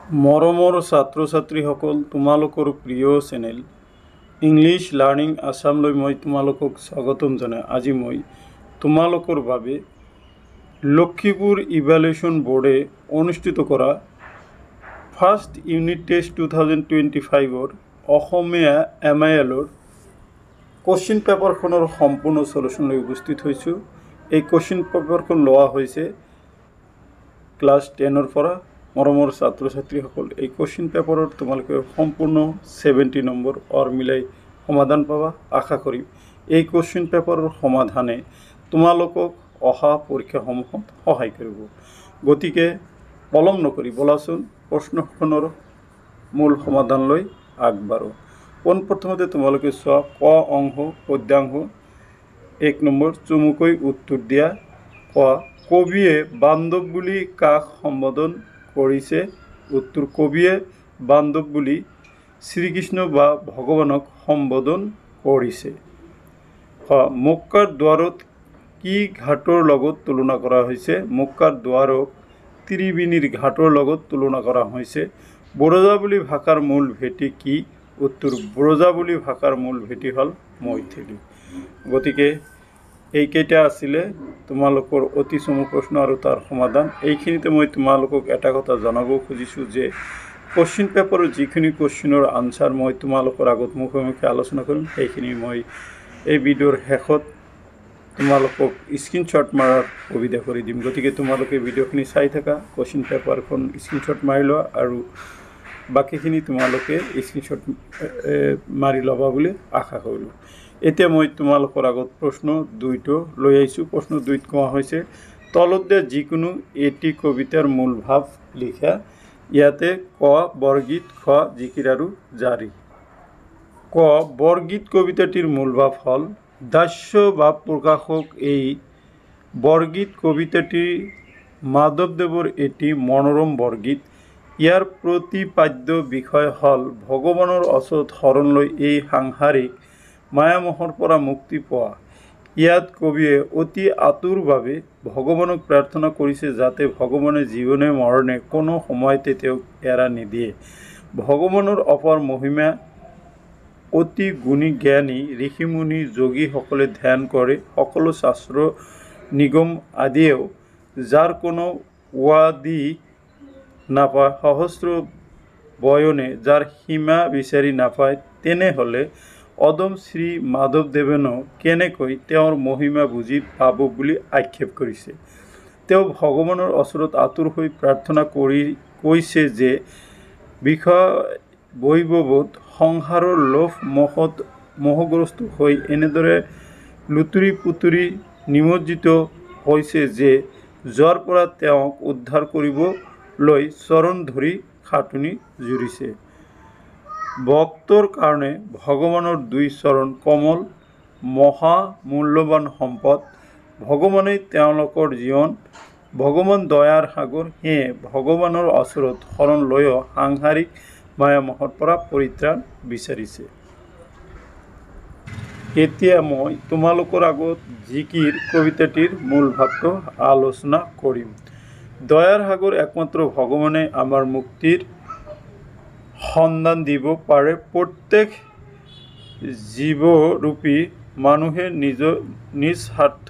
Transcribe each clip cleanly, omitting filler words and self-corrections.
মৰমৰ ছাত্ৰ ছাত্ৰীসকল, তোমালোকৰ প্ৰিয় চেনেল ইংলিছ লাৰ্ণিং আছামলৈ মই তোমালোকক স্বাগতম জনাই আজি মই তোমালোকৰ বাবে লক্ষীপুৰ ইভালুৱেশ্যন বোৰ্ডে অনুষ্ঠিত কৰা ফাৰ্ষ্ট ইউনিট টেষ্ট 2025 অসমীয়া MIL-ৰ কোশ্চিন পেপাৰখনৰ সম্পূৰ্ণ সলিউশ্যন লৈ উপস্থিত হৈছোঁ। এই কোশ্চিন পেপাৰখন লোৱা হৈছে ক্লাছ 10-ৰ পৰা। মৰমৰ ছাত্ৰ ছাত্ৰীসকল, এই কোশ্চিন পেপাৰত তোমালোকে সম্পূৰ্ণ 70 নম্বৰ মিলাই সমাধান পাবা। আশা কৰিম এই কোশ্চিন পেপাৰৰ সমাধানে তোমালোকক অহা পৰীক্ষাসমূহত সহায় কৰিব। গতিকে পলম নকৰি বলাচোন প্ৰশ্নখনৰ মূল সমাধানলৈ আগবাঢ়ো। পোনপ্ৰথমতে তোমালোকে চোৱা ক অংশ পদ্যাংশ। 1 নম্বৰ, চমুকৈ উত্তৰ দিয়া। ক, কবিয়ে বান্ধৱ বুলি কাক সম্বোধন কৰিছে? উত্তৰ, কবিয়ে বান্ধৱ বুলি শ্ৰীকৃষ্ণ বা ভগৱানক সম্বোধন কৰিছে। খ, মক্কাৰ দুৱাৰত কি ঘাটৰ লগত তুলনা কৰা হৈছে? মক্কাৰ দুৱাৰক ত্ৰিবেণীৰ ঘাটৰ লগত তুলনা কৰা হৈছে। ব্ৰজাৱলী ভাষাৰ মূল ভেটি কি? উত্তৰ, ব্ৰজাৱলী ভাষাৰ মূল ভেটি হ'ল মৈথিলী। গতিকে এইকেইটা আছিলে তোমালোকৰ অতি চমু প্ৰশ্ন আৰু তাৰ সমাধান। এইখিনিতে মই তোমালোকক এটা কথা জনাব খুজিছোঁ যে কোশ্চিন পেপাৰৰ যিখিনি কোশ্চিনৰ আনচাৰ মই তোমালোকৰ আগত মুখে আলোচনা কৰিম, সেইখিনি মই এই ভিডিঅ'ৰ শেষত তোমালোকক স্ক্ৰীনশ্বট মাৰাৰ সুবিধা কৰি দিম। গতিকে তোমালোকে ভিডিঅ'খিনি চাই থাকা, কোশ্চিন পেপাৰখন স্ক্ৰীনশ্বট মাৰি লোৱা আৰু বাকীখিনি তোমালোকে স্ক্ৰীনশ্বট মাৰি ল'বা বুলি আশা কৰিলোঁ। এতিয়া মই তোমালোকৰ আগত প্ৰশ্ন 2টো লৈ আহিছোঁ। প্ৰশ্ন 2ত কোৱা হৈছে, তলত দিয়া যিকোনো এটি কবিতাৰ মূল ভাৱ লিখা। ইয়াতে ক বৰগীত, খ জিকিৰ আৰু জাৰি। ক, বৰগীত কবিতাটিৰ মূল ভাৱ হ'ল দাস্য ভাৱ প্ৰকাশক। এই বৰগীত কবিতাটি মাধৱদেৱৰ এটি মনোৰম বৰগীত। ইয়াৰ প্ৰতিপাদ্য বিষয় হ'ল ভগৱানৰ ওচৰত শৰণ লৈ এই সাংসাৰিক মায়ামোহৰ পৰা মুক্তি পোৱা। ইয়াত কবিয়ে অতি আতুৰভাৱে ভগৱানক প্ৰাৰ্থনা কৰিছে যাতে ভগৱানে জীৱনে মৰণে কোনো সময়তে তেওঁক এৰা নিদিয়ে। ভগৱানৰ অপাৰ মহিমা অতি গুণী জ্ঞানী ঋষিমুনি যোগীসকলে ধ্যান কৰে। সকলো শাস্ত্ৰ নিগম আদিয়েও যাৰ কোনো উৱাদি নাপায়, সহস্ৰ বয়নে যাৰ সীমা বিচাৰি নাপায়, তেনেহ'লে অদম শ্ৰী মাধৱদেৱেনো কেনেকৈ তেওঁৰ মহিমা বুজি পাব বুলি আক্ষেপ কৰিছে। তেওঁ ভগৱানৰ ওচৰত আতুৰ হৈ প্ৰাৰ্থনা কৰি কৈছে যে বিষয় বৈভৱত সংসাৰৰ লোভ মোহগ্ৰস্ত হৈ এনেদৰে লুতুৰি পুতুৰি নিমজ্জিত হৈছে যে যোৱাৰ পৰা তেওঁক উদ্ধাৰ কৰিবলৈ চৰণ ধৰি খাটনি জুৰিছে। ভক্তৰ কাৰণে ভগৱানৰ 2 চৰণ কমল মহামূল্যৱান সম্পদ। ভগৱানেই তেওঁলোকৰ জীৱন। ভগৱান দয়াৰ সাগৰ। সেয়ে ভগৱানৰ ওচৰত শৰণ লৈও সাংসাৰিক মায়ামোহৰ পৰা পৰিত্ৰাণ বিচাৰিছে। এতিয়া মই তোমালোকৰ আগত জিকিৰ কবিতাটিৰ মূল ভাৱটো আলোচনা কৰিম। দয়াৰ সাগৰ একমাত্ৰ ভগৱানে আমাৰ মুক্তিৰ সন্ধান দিব পাৰে। প্ৰত্যেক জীৱৰূপী মানুহে নিজ স্বাৰ্থ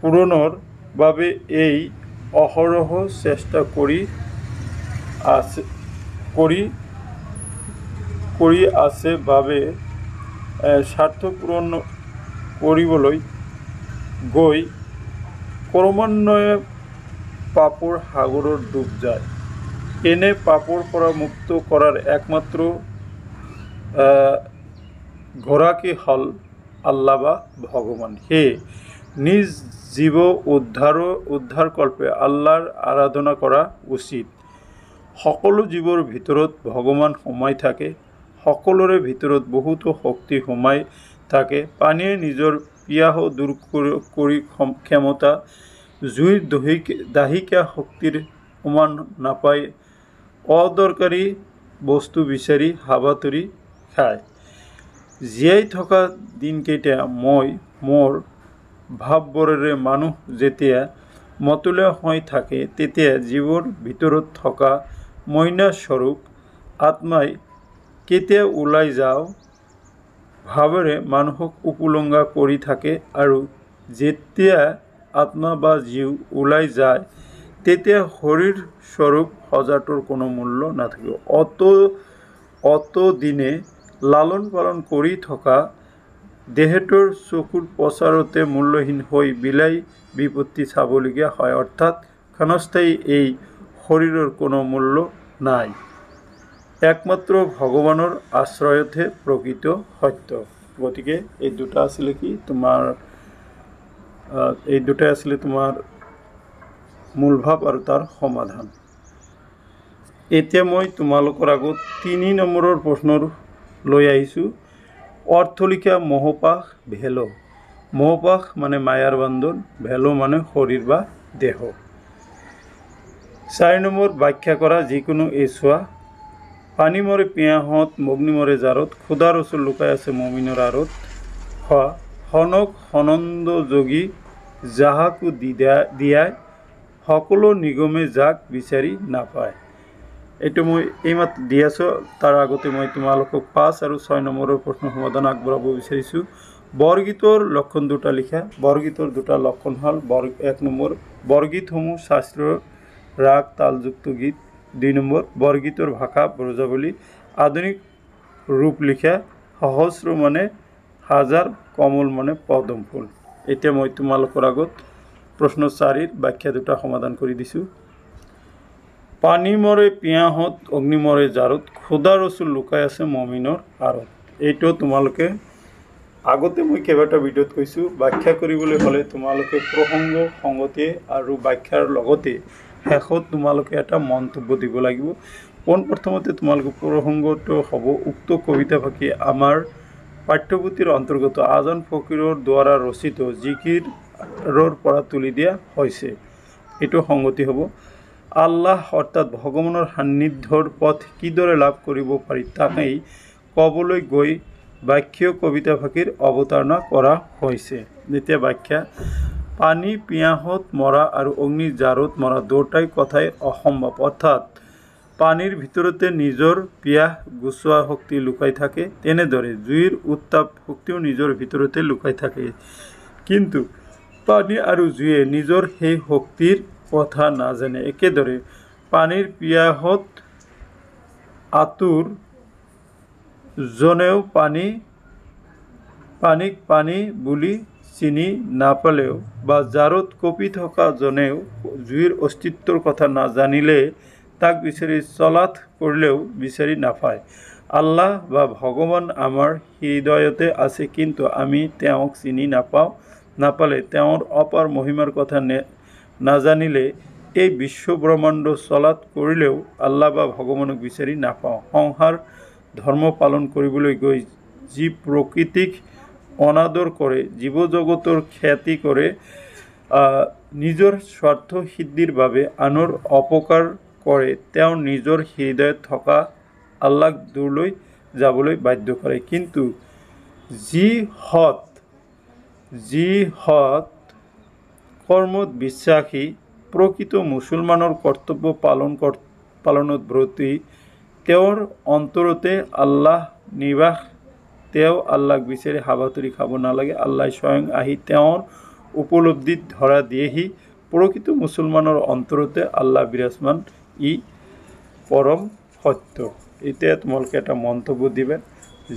পূৰণৰ বাবে এই অহৰহ চেষ্টা কৰি আছে বাবে স্বাৰ্থ পূৰণ কৰিবলৈ গৈ ক্ৰমান্বয়ে পাপৰ সাগৰত ডুব যায়। এনে পাপৰ পৰা মুক্ত কৰাৰ একমাত্ৰ গৰাকী হ'ল আল্লাহ বা ভগৱান। সেয়ে নিজ জীৱ উদ্ধাৰকল্পে আল্লাহৰ আৰাধনা কৰা উচিত। সকলো জীৱৰ ভিতৰত ভগৱান সোমাই থাকে। সকলোৰে ভিতৰত বহুতো শক্তি সোমাই থাকে। পানীয়ে নিজৰ পিয়াহ দূৰ কৰি ক্ষমতা, জুইৰ দাহিকা শক্তিৰ সমান নাপায়। অদৰকাৰী বস্তু বিচাৰি হাবাথুৰি খায়। জীয়াই থকা দিনকেইটা মই মোৰ ভাৱবোৰেৰে মানুহ যেতিয়া মতলীয়া হৈ থাকে, তেতিয়া জীৱৰ ভিতৰত থকা মইনা স্বৰূপ আত্মাই কেতিয়া ওলাই যাওঁ ভাৱেৰে মানুহক উপলংঘা কৰি থাকে আৰু যেতিয়া আত্মা বা জীৱ ওলাই যায় তেতিয়া শৰীৰ স্বৰূপ সজাটোৰ কোনো মূল্য নাথাকিব। অত দিনে লালন পালন কৰি থকা দেহটোৰ চকুৰ প্ৰচাৰতে মূল্যহীন হৈ বিলাই বিপত্তি চাবলগীয়া হয়। অৰ্থাৎ ক্ষণস্থায়ী এই শৰীৰৰ কোনো মূল্য নাই। একমাত্ৰ ভগৱানৰ আশ্ৰয়তহে প্ৰকৃত সত্য। গতিকে এই দুটা আছিলে কি তোমাৰ এই দুটাই আছিলে তোমাৰ মূল ভাৱ আৰু তাৰ সমাধান। এতিয়া মই তোমালোকৰ আগত 3 নম্বৰৰ প্ৰশ্ন লৈ আহিছোঁ। অৰ্থ লিখা মোহপাশ ভেলো। মোহপাশ মানে মায়াৰ বান্ধন, ভেলো মানে শৰীৰ বা দেহ। 4 নম্বৰ ব্যাখ্যা কৰা যিকোনো চোৱা। পানী মৰে পিয়াহত, মগ্নি মৰে জাৰত, ক্ষুধাৰ ওচৰ লুকাই আছে মমিনৰ আঁৰত। হনক সনন্দ যোগী যাহাকো দিয়াই, সকলো নিগমে যাক বিচাৰি নাপায়। এইটো মই এইমাত্ৰ দি আছোঁ। তাৰ আগতে মই তোমালোকক 5 আৰু 6 নম্বৰৰ প্ৰশ্ন সমাধান আগবঢ়াব বিচাৰিছোঁ। বৰগীতৰ লক্ষণ দুটা লিখা। বৰগীতৰ দুটা লক্ষণ হ'ল 1 নম্বৰ বৰগীতসমূহ শাস্ত্ৰীয় ৰাগ তালযুক্ত গীত। 2 নম্বৰ বৰগীতৰ ভাষা ব্ৰজাৱলী। আধুনিক ৰূপ লিখা। সহস্ৰ মানে হাজাৰ, কমল মানে পদম ফুল। এতিয়া মই তোমালোকৰ আগত প্ৰশ্ন 4ৰ ব্যাখ্যা দুটা সমাধান কৰি দিছোঁ। পানী মৰে পিয়াহত, অগ্নি মৰে জাৰত, ক্ষুধাৰ ওচৰ লুকাই আছে মমিনৰ আঁৰত। এইটো তোমালোকে আগতে মই কেইবাটা ভিডিঅ'ত কৈছোঁ। ব্যাখ্যা কৰিবলৈ হ'লে তোমালোকে প্ৰসংগ সংগতি আৰু ব্যাখ্যাৰ লগতে শেষত তোমালোকে এটা মন্তব্য দিব লাগিব। পোনপ্ৰথমতে তোমালোকে প্ৰসংগটো হ'ব উক্ত কবিতা ফাঁকি আমাৰ পাঠ্যপুথিৰ অন্তৰ্গত আজান ফকীৰৰ দ্বাৰা ৰচিত জিকিৰৰ পৰা তুলি দিয়া হৈছে। এইটো সংগতি হ'ব। আল্লাহ অৰ্থাৎ ভগৱানৰ সান্নিধ্যৰ পথ কিদৰে লাভ কৰিব পাৰি তাকেই ক'বলৈ গৈ বাক্য কবিতা ফাঁকিৰ অৱতাৰণা কৰা হৈছে। যেতিয়া ব্যাখ্যা পানী পিয়াহত মৰা আৰু অগ্নি জাৰত মৰা দুটাই কথাই অসম্ভৱ। অৰ্থাৎ পানীৰ ভিতৰতে নিজৰ পিয়াহ গুচোৱা শক্তি লুকাই থাকে, তেনেদৰে জুইৰ উত্তাপ শক্তিও নিজৰ ভিতৰতে লুকাই থাকে। কিন্তু পানী আৰু জুয়ে নিজৰ সেই শক্তিৰ কথা নাজানে। একেদৰে পানীৰ পিয়াহত আতুৰ জনেও পানীক পানী বুলি চিনি নাপালেও বা জাৰত কঁপি থকা জনেও জুইৰ অস্তিত্বৰ কথা নাজানিলে তাক বিচাৰি তলাশ কৰিলেও বিচাৰি নাপায়। আল্লাহ বা ভগৱান আমাৰ হৃদয়তে আছে, কিন্তু আমি তেওঁক চিনি নাপালে, তেওঁৰ অপাৰ মহিমাৰ কথা নাজানিলে এই বিশ্ব ব্ৰহ্মাণ্ড তলাশ কৰিলেও আল্লাহ বা ভগৱানক বিচাৰি নাপাওঁ। সংসাৰ ধৰ্ম পালন কৰিবলৈ গৈ যি প্ৰকৃতিক অনাদৰ কৰে, জীৱ জগতৰ ক্ষতি কৰে, নিজৰ স্বাৰ্থ সিদ্ধিৰ বাবে আনৰ অপকাৰ কৰে, তেওঁ নিজৰ হৃদয়ত থকা আল্লাহক দূৰলৈ যাবলৈ বাধ্য কৰে। কিন্তু যি সৎ কৰ্মত বিশ্বাসী, প্ৰকৃত মুছলমানৰ কৰ্তব্য পালনত ব্ৰতী, তেওঁৰ অন্তৰতে আল্লাহ নিবাস। তেওঁ আল্লাহক বিচাৰি হাবাথুৰি খাব নালাগে। আল্লাহ স্বয়ং আহি তেওঁৰ উপলব্ধিত ধৰা দিয়েহি। প্ৰকৃত মুছলমানৰ অন্তৰতে আল্লাহ বিৰাজমান, ই পৰম সত্য। এতিয়া তোমালোকে এটা মন্তব্য দিবা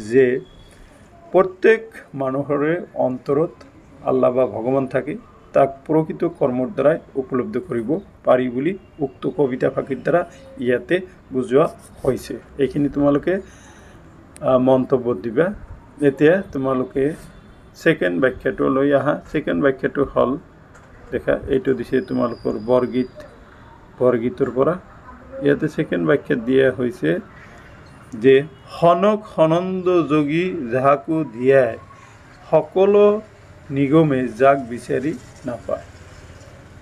যে প্ৰত্যেক মানুহৰে অন্তৰত আল্লাহ বা ভগৱান থাকে, তাক প্ৰকৃত কৰ্মৰ দ্বাৰাই উপলব্ধি কৰিব পাৰি বুলি উক্ত কবিতা ফাঁকিৰ দ্বাৰা ইয়াতে বুজোৱা হৈছে। এইখিনি তোমালোকে মন্তব্য দিবা। এতিয়া তোমালোকে ছেকেণ্ড ব্যাখ্যাটো লৈ আহা। ছেকেণ্ড ব্যাখ্যাটো হ'ল দেখা, এইটো দিছে তোমালোকৰ বৰগীতৰ পৰা। ইয়াতে ছেকেণ্ড ব্যাখ্যাত দিয়া হৈছে যে হনক সনন্দ যোগী যাহাকো দিয়াই, সকলো নিগমে যাক বিচাৰি নাপায়।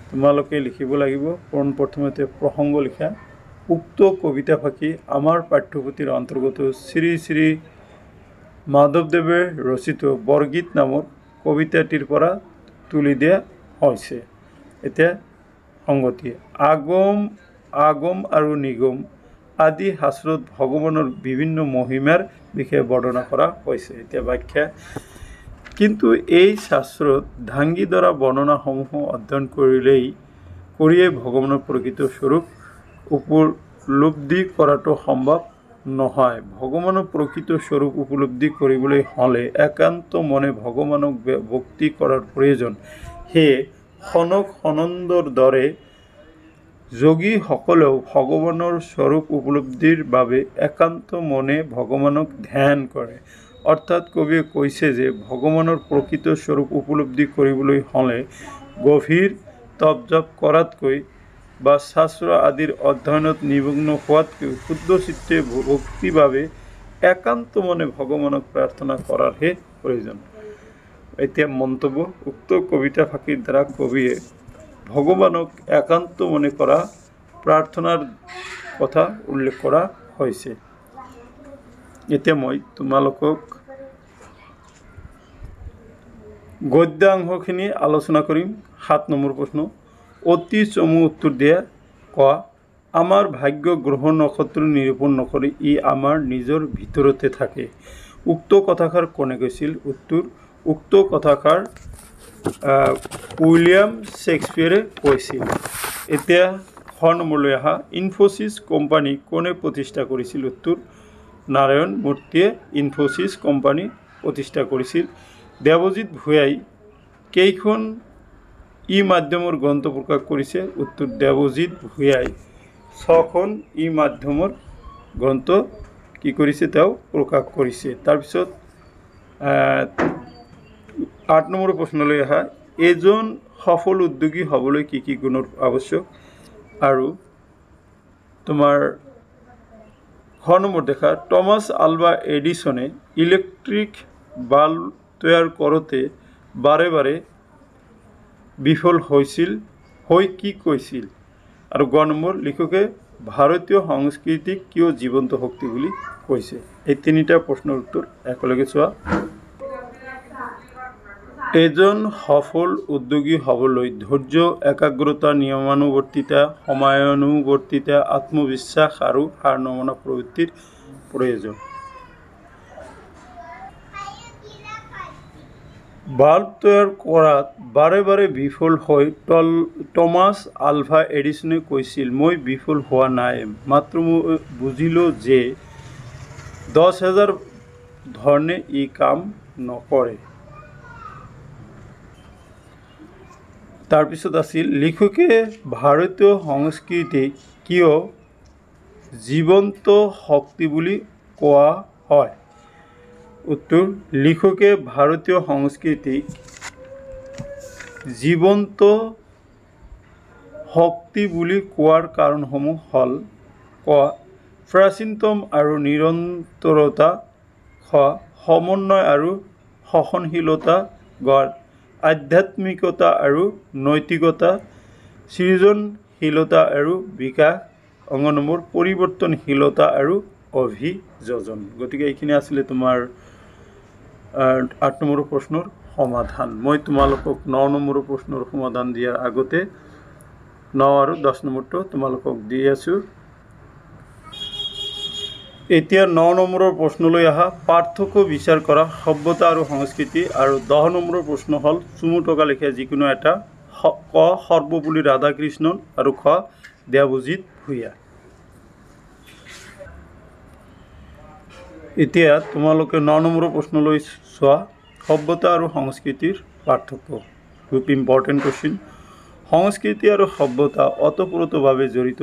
তোমালোকে লিখিব লাগিব পোনপ্ৰথমতে প্ৰসংগ লিখা। উক্ত কবিতা ফাঁকি আমাৰ পাঠ্যপুথিৰ অন্তৰ্গত শ্ৰী শ্ৰী মাধৱদেৱে ৰচিত বৰগীত নামৰ কবিতাটিৰ পৰা তুলি দিয়া হৈছে। এতিয়া সংগতি আগম আৰু নিগম আদি শাস্ত্ৰত ভগৱানৰ বিভিন্ন মহিমাৰ বিষয়ে বৰ্ণনা কৰা হৈছে। এতিয়া ব্যাখ্যা, কিন্তু এই শাস্ত্ৰত ধাংগী দ্বাৰা বৰ্ণনাসমূহ অধ্যয়ন কৰিয়েই ভগৱানৰ প্ৰকৃত স্বৰূপ উপলব্ধি কৰাটো সম্ভৱ নহয়। ভগৱানৰ প্ৰকৃত স্বৰূপ উপলব্ধি কৰিবলৈ হ'লে একান্ত মনে ভগৱানক ভক্তি কৰাৰ প্ৰয়োজন। সেয়ে সনক সনন্দৰ দৰে যোগীসকলেও ভগৱানৰ স্বৰূপ উপলব্ধিৰ বাবে একান্ত মনে ভগৱানক ধ্যান কৰে। অৰ্থাৎ কবিয়ে কৈছে যে ভগৱানৰ প্ৰকৃত স্বৰূপ উপলব্ধি কৰিবলৈ হ'লে গভীৰ তপ জপ কৰাতকৈ বা শাস্ত্ৰ আদিৰ অধ্যয়নত নিমগ্ন হোৱাতকৈ শুদ্ধ চিত্তে ভক্তিভাৱে একান্ত মনে ভগৱানক প্ৰাৰ্থনা কৰাৰহে প্ৰয়োজন। এতিয়া মন্তব্য, উক্ত কবিতা ফাঁকিৰ দ্বাৰা কবিয়ে ভগৱানক একান্ত মনে কৰা প্ৰাৰ্থনাৰ কথা উল্লেখ কৰা হৈছে। এতিয়া মই তোমালোকক গদ্যাংশখিনি আলোচনা কৰিম। 7 নম্বৰ প্ৰশ্ন, অতি চমু উত্তৰ দিয়া। কোৱা, আমাৰ ভাগ্য গ্ৰহ নক্ষত্ৰ নিৰূপণ নকৰে, ই আমাৰ নিজৰ ভিতৰতে থাকে। উক্ত কথাষাৰ কোনে কৈছিল? উত্তৰ, উক্ত কথাষাৰ উইলিয়াম শ্বেক্সপিয়াৰে কৈছিল। এতিয়া 6 নম্বৰলৈ আহা। ইনফোচিছ কোম্পানী কোনে প্ৰতিষ্ঠা কৰিছিল? উত্তৰ, নাৰায়ণ মূৰ্তিয়ে ইনফোচিছ কোম্পানী প্ৰতিষ্ঠা কৰিছিল। দেৱজিৎ ভূঞাই কেইখন ই-মাধ্যমৰ গ্ৰন্থ প্ৰকাশ কৰিছে? উত্তৰ, দেৱজিৎ ভূঞাই 6খন ই-মাধ্যমৰ গ্ৰন্থ কি কৰিছে? তেওঁ প্ৰকাশ কৰিছে। তাৰপিছত 8 নম্বৰ প্ৰশ্নলৈ আহা। এজন সফল উদ্যোগী হ'বলৈ কি কি গুণৰ আৱশ্যক? আৰু তোমাৰ 6 নম্বৰ দেখা, টমাছ আলভা এডিছনে ইলেক্ট্ৰিক বাল্ব তৈয়াৰ কৰোঁতে বাৰে বাৰে বিফল হৈছিল, হৈ কি কৈছিল? আৰু 9 নম্বৰ, লিখকে ভাৰতীয় সংস্কৃতিক কিয় জীৱন্ত শক্তি বুলি কৈছে? এই 3টা প্ৰশ্নৰ উত্তৰ একেলগে চোৱা। এজন সফল উদ্যোগী হ'বলৈ ধৈৰ্য, একাগ্ৰতা, নিয়মানুৱৰ্তিতা, সময়ানুৱৰ্তিতা, আত্মবিশ্বাস আৰু হাৰ নমনা প্ৰবৃত্তিৰ প্ৰয়োজন। বাল্ব তৈয়াৰ কৰাত বাৰে বাৰে বিফল হৈ টমাছ আলভা এডিছনে কৈছিল, মই বিফল হোৱা নাই, মাত্ৰ মই বুজিলোঁ যে 10,000 ধৰণে ই কাম নকৰে। তাৰপিছত আছিল, লিখকে ভাৰতীয় সংস্কৃতিক কিয় জীৱন্ত শক্তি বুলি কোৱা হয়? উত্তৰ, লিখকে ভাৰতীয় সংস্কৃতিক জীৱন্ত শক্তি বুলি কোৱাৰ কাৰণসমূহ হ'ল: ক, প্ৰাচীনতম আৰু নিৰন্তৰতা, খ, সমন্বয় আৰু সহনশীলতা, গ, আধ্যাত্মিকতা আৰু নৈতিকতা, সৃজনশীলতা আৰু বিকাশ, 9 নম্বৰ, পৰিৱৰ্তনশীলতা আৰু অভিযোজন। গতিকে এইখিনি আছিলে তোমাৰ 8 নম্বৰ প্ৰশ্নৰ সমাধান। মই তোমালোকক 9 নম্বৰ প্ৰশ্নৰ সমাধান দিয়াৰ আগতে 9 আৰু 10 নম্বৰটো তোমালোকক দি আছোঁ। এতিয়া 9 নম্বৰৰ প্ৰশ্নলৈ আহা। পাৰ্থক্য বিচাৰ কৰা, সভ্যতা আৰু সংস্কৃতি। আৰু 10 নম্বৰৰ প্ৰশ্ন হ'ল চুমু টকা লিখা যিকোনো এটা। ক, সৰ্বপল্লী ৰাধাকৃষ্ণন আৰু খ, দেৱজিৎ ভূঞা। এতিয়া তোমালোকে 9 নম্বৰৰ প্ৰশ্নলৈ চোৱা। সভ্যতা আৰু সংস্কৃতিৰ পাৰ্থক্য, খুব ইম্পৰ্টেণ্ট কুৱেশ্যন। সংস্কৃতি আৰু সভ্যতা ওতঃপ্ৰোতভাৱে জড়িত।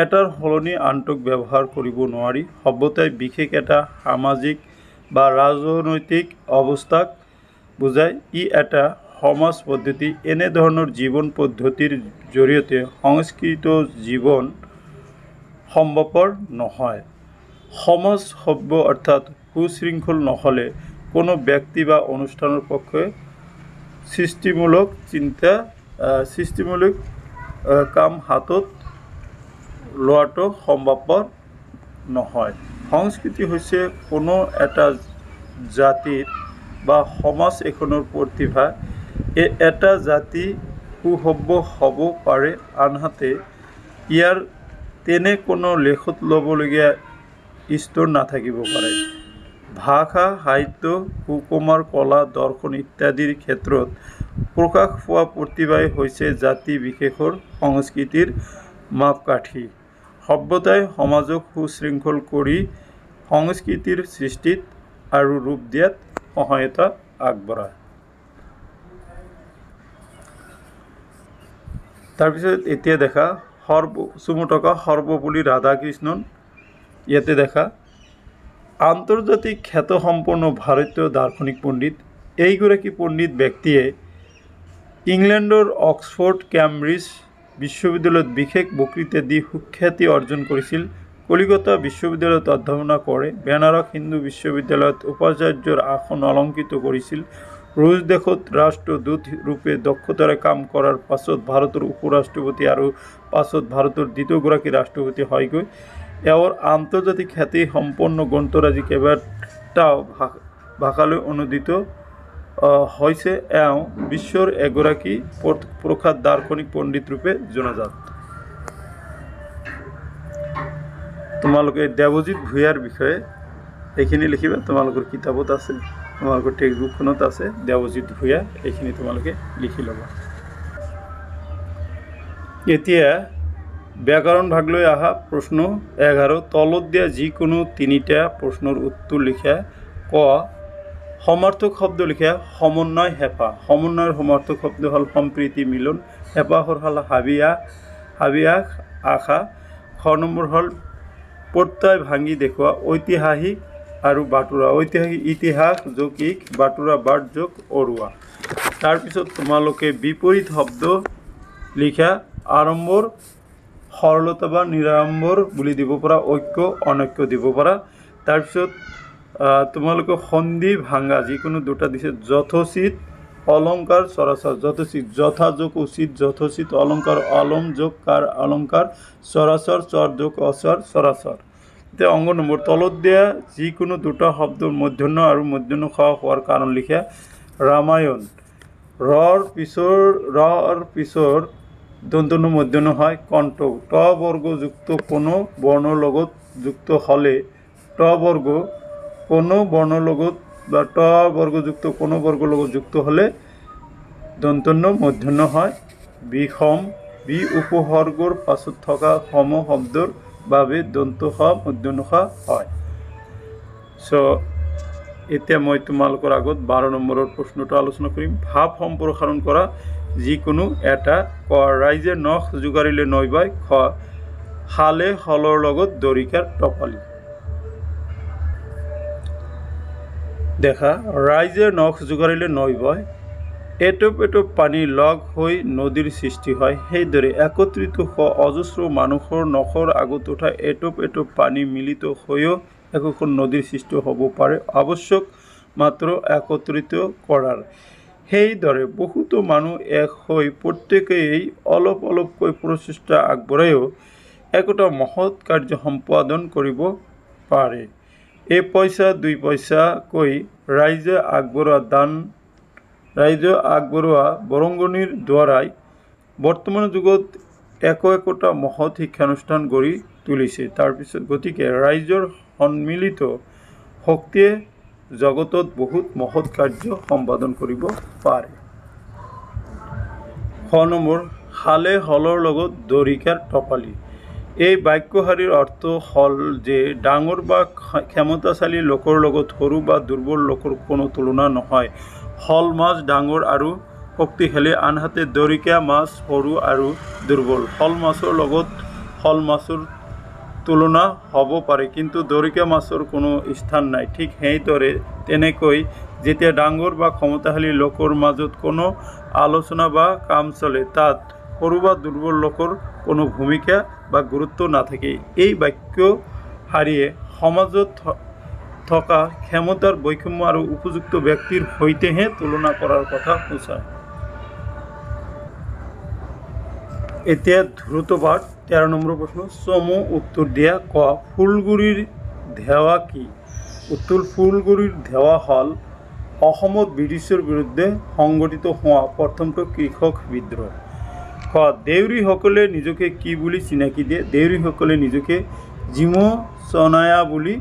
এটাৰ সলনি আনটোক ব্যৱহাৰ কৰিব নোৱাৰি। সভ্যতাই বিশেষ এটা সামাজিক বা ৰাজনৈতিক অৱস্থাক বুজায়। ই এটা সমাজ পদ্ধতি। এনেধৰণৰ জীৱন পদ্ধতিৰ জৰিয়তে সংস্কৃত জীৱন সম্ভৱপৰ নহয়। সমাজ সভ্য অৰ্থাৎ সুশৃংখল নহ'লে কোনো ব্যক্তি বা অনুষ্ঠানৰ পক্ষে সৃষ্টিমূলক কাম হাতত লোৱাটো সম্ভৱপৰ নহয়। সংস্কৃতি হৈছে কোনো এটা জাতিৰ বা সমাজ এখনৰ প্ৰতিভা। এটা জাতি সুসভ্য হ'ব পাৰে, আনহাতে ইয়াৰ তেনে কোনো লেখত ল'বলগীয়া স্তৰ নাথাকিব পাৰে। ভাষা, সাহিত্য, সুকুমাৰ কলা, দৰ্শন ইত্যাদিৰ ক্ষেত্ৰত প্ৰকাশ পোৱা প্ৰতিভাই হৈছে জাতি বিশেষৰ সংস্কৃতিৰ মাপকাঠি। সভ্যতাই সমাজক সুশৃংখল কৰি সংস্কৃতিৰ সৃষ্টিত আৰু ৰূপ দিয়াত সহায়তা আগবঢ়ায়। তাৰপিছত এতিয়া দেখা চুমটকা সৰ্বপল্লী ৰাধাকৃষ্ণন। ইয়াতে দেখা আন্তৰ্জাতিক খ্যাতসম্পন্ন ভাৰতীয় দাৰ্শনিক পণ্ডিত। এইগৰাকী পণ্ডিত ব্যক্তিয়ে ইংলেণ্ডৰ অক্সফৰ্ড কেম্ব্ৰিজ বিশ্ববিদ্যালয়ত বিশেষ বক্তৃতা দি সুখ্যাতি অৰ্জন কৰিছিল। কলিকতা বিশ্ববিদ্যালয়ত অধ্যাপনা কৰে। বেনাৰস হিন্দু বিশ্ববিদ্যালয়ত উপাচাৰ্যৰ আসন অলংকৃত কৰিছিল। ৰুছ দেশত ৰাষ্ট্ৰদূত ৰূপে দক্ষতাৰে কাম কৰাৰ পাছত ভাৰতৰ উপ ৰাষ্ট্ৰপতি আৰু পাছত ভাৰতৰ দ্বিতীয়গৰাকী ৰাষ্ট্ৰপতি হয়গৈ। এওঁৰ আন্তৰ্জাতিক খ্যাতি সম্পন্ন গ্ৰন্থৰাজি কেইবাটাও ভাষালৈ অনুদিত হৈছে। এওঁ বিশ্বৰ এগৰাকী প্ৰখ্যাত দাৰ্শনিক পণ্ডিত ৰূপে জনাজাত। তোমালোকে দেৱজিৎ ভূঞাৰ বিষয়ে এইখিনি লিখিবা। তোমালোকৰ কিতাপত আছে, তোমালোকৰ টেক্সটবুকখনত আছে দেৱজিৎ ভূঞা। এইখিনি তোমালোকে লিখি ল'বা। এতিয়া ব্যাকৰণ ভাগলৈ অহা প্ৰশ্ন 11। তলত দিয়া যিকোনো তিনিটা প্ৰশ্নৰ উত্তৰ লিখা। ক, সমাৰ্থক শব্দ লিখা। সমন্বয়, হেঁপাহ। সমন্বয়ৰ সমাৰ্থক শব্দ হ'ল সম্প্ৰীতি, মিলন। হেঁপাহৰ হ'ল হাবিয়াস, আশা। খ নম্বৰ হ'ল প্ৰত্যয় ভাঙি দেখুওৱা। ঐতিহাসিক আৰু বাতৰা। ঐতিহাসিক ইতিহাস যোগ ইক, বাতৰা বাট যোগ অৰুৱা। তাৰপিছত তোমালোকে বিপৰীত শব্দ লিখা। আড়ম্বৰ সৰলতা বা নিৰাড়ম্বৰ বুলি দিব পৰা। ঐক্য, অনৈক্য দিব পৰা। তাৰপিছত তোমালোকে সন্ধি ভাঙা যিকোনো দুটা দিছে। যথোচিত, অলংকাৰ, চৰাচৰ। যথোচিত যথা যোগ উচিত, যথোচিত অলংকাৰ অলম যোগ কাৰ অলংকাৰ, চৰাচৰ চৰ যোগ অচৰ, চৰাচৰ। এতিয়া অংগ নম্বৰ তলত দিয়া যিকোনো দুটা শব্দৰ মূৰ্ধন্য আৰু মূৰ্ধন্য খ হোৱাৰ কাৰণ লিখা। ৰামায়ণ ৰৰ পিছৰ দন্তন্য মূৰ্ধন্য হয়। কণ্ঠ ট বৰ্গযুক্ত কোনো বৰ্ণৰ লগত যুক্ত হ'লে ট বৰ্গ কোনো বৰ্ণৰ লগত বা ট বৰ্গযুক্ত কোনো বৰ্গৰ লগত যুক্ত হ'লে দন্তন্য মূৰ্ধন্য হয়। বিষম বি উপসৰ্গৰ পাছত থকা সম শব্দৰ বাবে দন্ত স মূৰ্ধন্য স হয়। এতিয়া মই তোমালোকৰ আগত 12 নম্বৰৰ প্ৰশ্নটো আলোচনা কৰিম। ভাৱ সম্প্ৰসাৰণ কৰা যিকোনো এটা। ক, ৰাইজে নখ জোকাৰিলে নৈ বয়। খ, শালে শলৰ লগত দৰিকাৰ টপালি। দেখা ৰাইজে নখ জোকাৰিলে নৈ বয়। এটুপ এটুপ পানী লগ হৈ নদীৰ সৃষ্টি হয়। সেইদৰে একত্ৰিত হোৱা অজস্ৰ মানুহৰ নখৰ আগত উঠা এটুপ এটুপ পানী মিলিত হৈও একোখন নদীৰ সৃষ্টি হ'ব পাৰে। আৱশ্যক মাত্ৰ একত্ৰিত কৰাৰ। সেইদৰে বহুতো মানুহ এক হৈ প্ৰত্যেকেই অলপ অলপকৈ প্ৰচেষ্টা আগবঢ়াইও একোটা মহৎ কাৰ্য সম্পাদন কৰিব পাৰে। পইচা 2 পইচাকৈ ৰাইজে আগবঢ়োৱা বৰঙণিৰ দ্বাৰাই বৰ্তমান যুগত একোটা মহৎ শিক্ষানুষ্ঠান গঢ়ি তুলিছে। তাৰপিছত গতিকে ৰাইজৰ সন্মিলিত শক্তিয়ে জগতত বহুত মহৎ কাৰ্য সম্পাদন কৰিব পাৰে। খ নম্বৰ শালে শলৰ লগত দৰিকাৰ টপালি। এই বাক্যশাৰীৰ অৰ্থ হ'ল যে ডাঙৰ বা ক্ষমতাশালী লোকৰ লগত সৰু বা দুৰ্বল লোকৰ কোনো তুলনা নহয়। শল মাছ ডাঙৰ আৰু শক্তিশালী, আনহাতে দৰিকা মাছ সৰু আৰু দুৰ্বল। শল মাছৰ লগত শল মাছৰ তুলনা হ'ব পাৰে, কিন্তু দৰিকা মাছৰ কোনো স্থান নাই। ঠিক সেইদৰে তেনেকৈ যেতিয়া ডাঙৰ বা ক্ষমতাশালী লোকৰ মাজত কোনো আলোচনা বা কাম চলে তাত সৰু বা দুৰ্বল লোকৰ কোনো ভূমিকা বা গুৰুত্ব নাথাকে। এই বাক্যশাৰীয়ে সমাজত থকা ক্ষমতাৰ বৈষম্য আৰু উপযুক্ত ব্যক্তিৰ সৈতেহে তুলনা কৰাৰ কথা সূচায়। এতিয়া দ্ৰুতপাঠ 13 নম্বৰ প্ৰশ্ন। চমু উত্তৰ দিয়া। ক, ফুলগুৰিৰ ধেৱা কি? উত্তৰ ফুলগুৰিৰ ধেৱা হ'ল অসমত ব্ৰিটিছৰ বিৰুদ্ধে সংগঠিত হোৱা প্ৰথমটো কৃষক বিদ্ৰোহ। খ দেউৰীসকলে নিজকে কি বুলি চিনাকি দিয়ে দেউৰীসকলে নিজকে জিমো চনায়া বুলি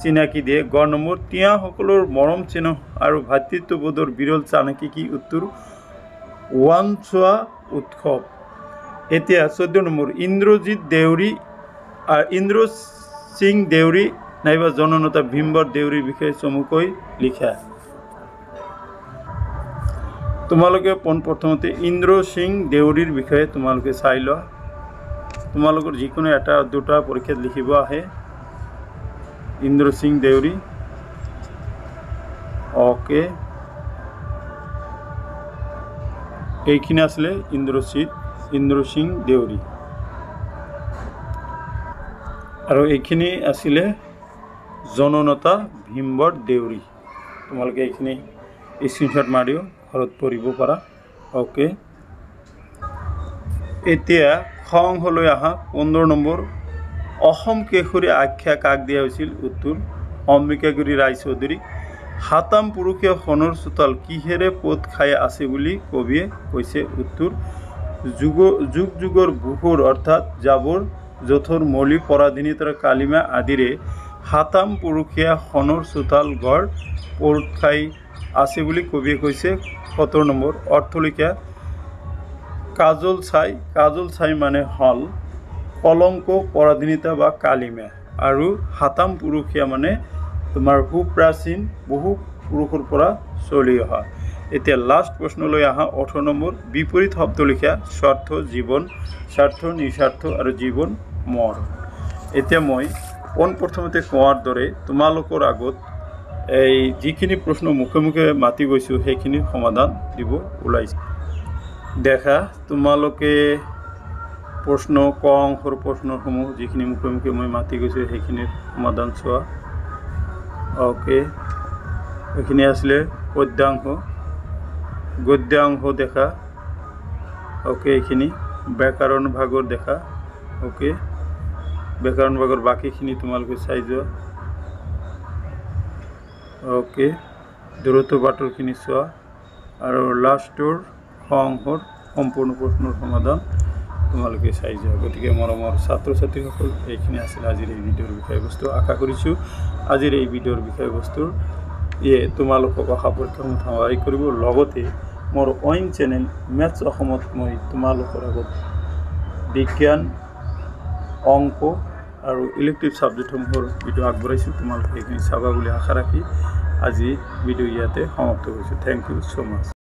চিনাকি দিয়ে গ নম্বৰ তিয়াসকলৰ মৰম চেনেহ আৰু ভাতৃত্ববোধৰ বিৰল চানেকি কি উত্তৰ ওৱানছোৱা উৎসৱ এতিয়া 14 নম্বৰ ইন্দ্ৰ সিং দেউৰী নাইবা জননেতা ভীমবৰ দেউৰীৰ বিষয়ে চমুকৈ লিখা তোমালোকে প্ৰথমতে ইন্দ্ৰ সিং দেউৰীৰ বিষয়ে তোমালোকে চাই লোৱা তোমালোকৰ যিকোনো এটা দুটা পৰীক্ষাত লিখিব আহে ইন্দ্ৰ সিং দেউৰী ওকে এইখিনি আসলে ইন্দ্ৰ সিং দেউৰী আৰু এইখিনি আসলে জননেতা ভীমবৰ দেউৰী তোমালোকে এইখিনি স্ক্ৰীনশ্বট মাৰিও ঘৰত পঢ়িব পাৰা ওকে এতিয়া খংলৈ আহা 15 নম্বৰ অসম কেশৰী আখ্যা কাক দিয়া হৈছিল উত্তৰ অম্বিকাগিৰি ৰায়চৌধুৰী হাতাম পুৰুষীয়া খনৰ চোতাল কিহেৰে পোত খাই আছে বুলি কবিয়ে কৈছে উত্তৰ যুগ যুগৰ বুকুৰ অৰ্থাৎ জাবৰ জোথৰ মলি পৰাধীনিতাৰ কালিমা আদিৰে হাতাম পুৰুষীয়া খনৰ চোতাল ঘৰ পোত খাই আছে বুলি কবিয়ে কৈছে 17 নম্বৰ অৰ্থলিখা কাজল ছাই মানে হল কলংক পৰাধীনিতা বা কালিমা আৰু হাতাম পুৰুষীয়া মানে তোমাৰ সুপ্ৰাচীন বহু পুৰুষৰ পৰা চলি অহা এতিয়া লাষ্ট প্ৰশ্নলৈ আহা 18 নম্বৰ বিপৰীত শব্দ লিখা স্বাৰ্থ জীৱন স্বাৰ্থ নিস্বাৰ্থ আৰু জীৱন মৰ এতিয়া মই প্ৰথমতে কোৱাৰ দৰে তোমালোকৰ আগত এই যিখিনি প্ৰশ্ন মুখে মুখে মাতি গৈছো সেইখিনি সমাধান দিব ওলাইছে দেখা তোমালোকে প্ৰশ্ন ক অংশৰ প্ৰশ্নসমূহ যিখিনি মুখে মুখে মই মাতি গৈছো সেইখিনিৰ সমাধান চোৱা ওকে এখানে আসলে গদ্যাংশ দেখা ওকে এখানে ব্যাকৰণ ভাগৰ দেখা ওকে ব্যাকৰণ ভাগৰ বাকিখিনি তোমালোকে চাই যোৱা ওকে দূৰত্ব বাটৰখিনি চোৱা আৰু লাষ্টৰ অংশৰ সম্পূৰ্ণ প্ৰশ্নৰ সমাধান তোমালোকে চাই যোৱা গতিকে মৰমৰ ছাত্ৰ ছাত্ৰীসকল এইখিনি আছিল আজিৰ এই ভিডিঅ'ৰ বিষয়বস্তু আশা কৰিছোঁ আজিৰ এই ভিডিঅ'ৰ বিষয়বস্তুৰ তোমালোকক অহা পৰীক্ষাসমূহ সহায় কৰিব লগতে মোৰ অইন চেনেল মেথছ অসমত মই তোমালোকৰ আগত বিজ্ঞান অংক আৰু ইলেক্টিভ সাবজেক্টসমূহৰ ভিডিঅ' আগবঢ়াইছোঁ তোমালোকে এইখিনি চাবা বুলি আশা ৰাখি আজি ভিডিঅ' ইয়াতে সমাপ্ত কৰিছোঁ থেংক ইউ সো মাচ